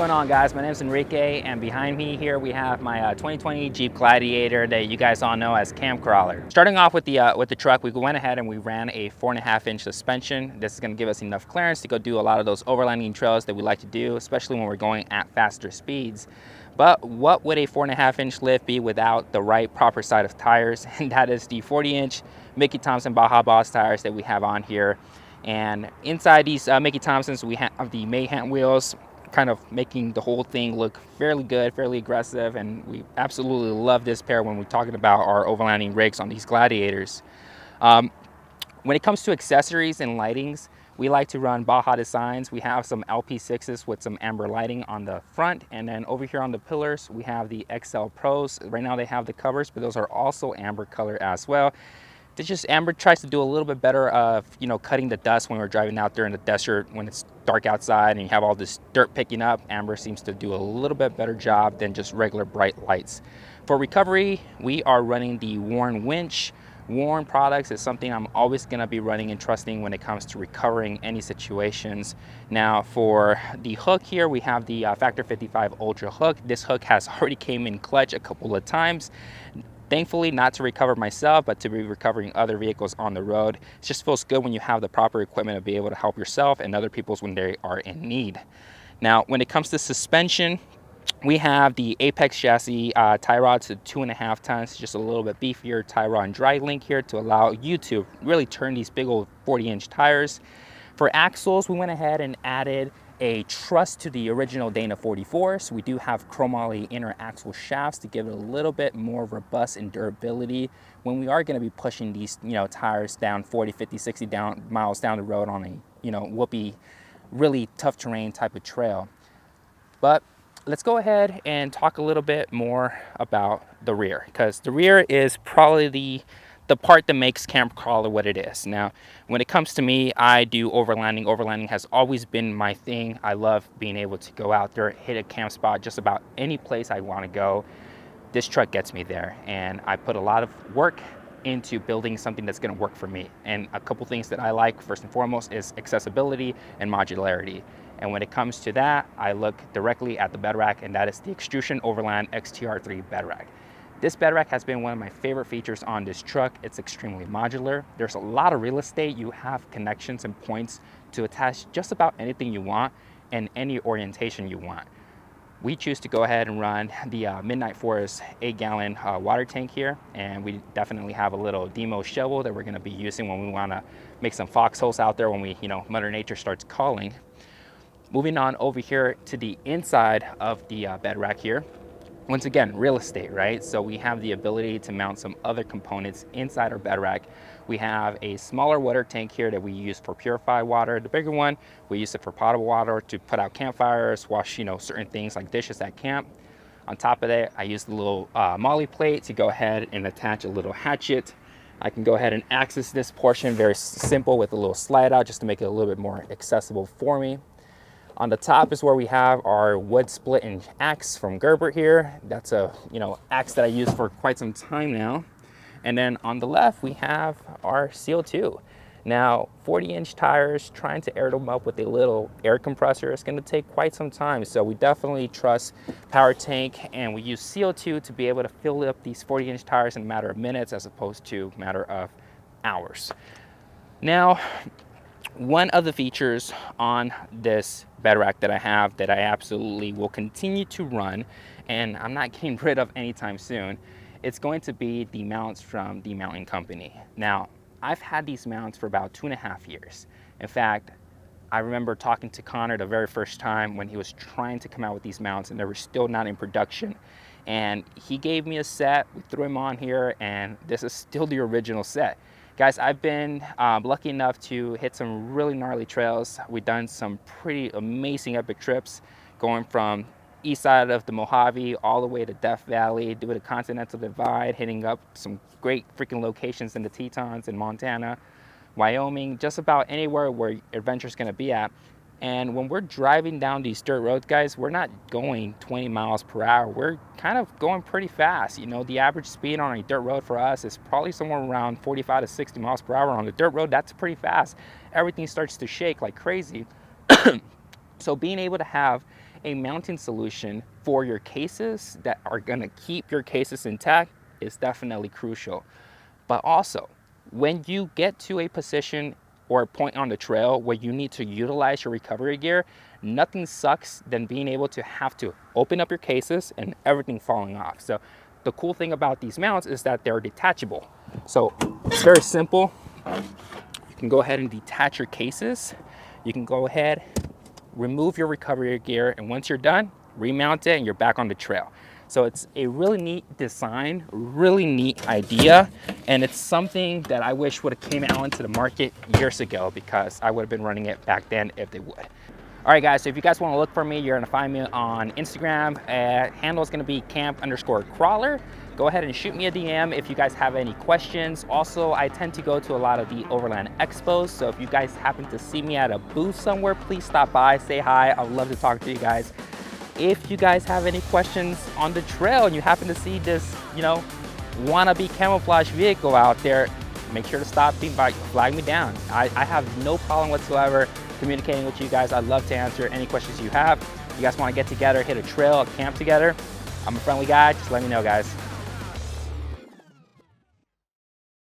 going on, guys? My name is Enrique, and behind me here we have my 2020 Jeep Gladiator that you guys all know as Cam Crawler. Starting off with the truck, we went ahead and we ran a 4.5-inch suspension. This is going to give us enough clearance to go do a lot of those overlanding trails that we like to do, especially when we're going at faster speeds. But what would a 4.5-inch lift be without the right proper side of tires? And that is the 40-inch Mickey Thompson Baja Boss tires that we have on here. And inside these Mickey Thompsons, we have the Mayhem wheels, kind of making the whole thing look fairly good, fairly aggressive, and we absolutely love this pair when we're talking about our overlanding rigs on these Gladiators. When it comes to accessories and lightings, we like to run Baja designs. We have some LP6s with some amber lighting on the front, and then over here on the pillars we have the XL Pros. Right now they have the covers, but those are also amber color as well. It's just amber tries to do a little bit better of, cutting the dust when we're driving out there in the desert when it's dark outside and you have all this dirt picking up. Amber seems to do a little bit better job than just regular bright lights. For recovery, we are running the Warn winch. Warn products is something I'm always going to be running and trusting when it comes to recovering any situations. Now for the hook here, we have the Factor 55 Ultra hook. This hook has already came in clutch a couple of times. Thankfully, not to recover myself, but to be recovering other vehicles on the road. It just feels good when you have the proper equipment to be able to help yourself and other people when they are in need. Now, when it comes to suspension, we have the Apex chassis tie rod to 2.5 tons, just a little bit beefier tie rod and dry link here to allow you to really turn these big old 40-inch tires. For axles, we went ahead and added a truss to the original Dana 44. So we do have chromoly inner axle shafts to give it a little bit more robust and durability when we are going to be pushing these, tires down 40, 50, 60 miles down the road on a, whoopee, really tough terrain type of trail. But let's go ahead and talk a little bit more about the rear, because the rear is probably the part that makes Camp Crawler what it is. Now, when it comes to me, I do overlanding. Overlanding has always been my thing. I love being able to go out there, hit a camp spot, just about any place I want to go. This truck gets me there, and I put a lot of work into building something that's going to work for me. And a couple things that I like, first and foremost, is accessibility and modularity. And when it comes to that, I look directly at the bed rack, and that is the Extrusion Overland XTR3 bed rack. This bed rack has been one of my favorite features on this truck. It's extremely modular. There's a lot of real estate. You have connections and points to attach just about anything you want and any orientation you want. We choose to go ahead and run the Midnight Forest 8-gallon water tank here, and we definitely have a little demo shovel that we're going to be using when we want to make some foxholes out there when we, Mother Nature starts calling. Moving on over here to the inside of the bed rack here. Once again, real estate, right? So we have the ability to mount some other components inside our bed rack. We have a smaller water tank here that we use for purified water. The bigger one, we use it for potable water to put out campfires, wash, certain things like dishes at camp. On top of that, I use the little molly plate to go ahead and attach a little hatchet. I can go ahead and access this portion very simple with a little slide out just to make it a little bit more accessible for me. On the top is where we have our wood split and axe from Gerber here. That's a axe that I use for quite some time now. And then on the left we have our CO2. Now 40-inch tires, trying to air them up with a little air compressor is going to take quite some time. So we definitely trust Power Tank, and we use CO2 to be able to fill up these 40-inch tires in a matter of minutes as opposed to a matter of hours. Now, one of the features on this bed rack that I have that I absolutely will continue to run, and I'm not getting rid of anytime soon, it's going to be the mounts from the mounting company. Now, I've had these mounts for about 2.5 years. In fact, I remember talking to Connor the very first time when he was trying to come out with these mounts and they were still not in production. And he gave me a set, we threw him on here, and this is still the original set. Guys, I've been lucky enough to hit some really gnarly trails. We've done some pretty amazing epic trips, going from east side of the Mojave all the way to Death Valley, doing the Continental Divide, hitting up some great freaking locations in the Tetons in Montana, Wyoming, just about anywhere where adventure's gonna be at. And when we're driving down these dirt roads, guys, we're not going 20 miles per hour. We're kind of going pretty fast. The average speed on a dirt road for us is probably somewhere around 45 to 60 miles per hour. On the dirt road, that's pretty fast. Everything starts to shake like crazy. So being able to have a mounting solution for your cases that are gonna keep your cases intact is definitely crucial. But also, when you get to a position or a point on the trail where you need to utilize your recovery gear, nothing sucks than being able to have to open up your cases and everything falling off. So the cool thing about these mounts is that they're detachable. So it's very simple. You can go ahead and detach your cases. You can go ahead, remove your recovery gear, and once you're done, remount it and you're back on the trail. So it's a really neat design, really neat idea, and it's something that I wish would have came out into the market years ago, because I would have been running it back then if they would. All right, guys, so if you guys want to look for me, you're going to find me on Instagram. Handle is going to be camp_crawler. Go ahead and shoot me a DM if you guys have any questions. Also, I tend to go to a lot of the overland expos, so if you guys happen to see me at a booth somewhere, please stop by, say hi. I'd love to talk to you guys. If you guys have any questions on the trail and you happen to see this, you know, wannabe camouflage vehicle out there, make sure to stop me by, flag me down. I have no problem whatsoever communicating with you guys. I'd love to answer any questions you have. If you guys want to get together, hit a trail, camp together, I'm a friendly guy. Just let me know, guys.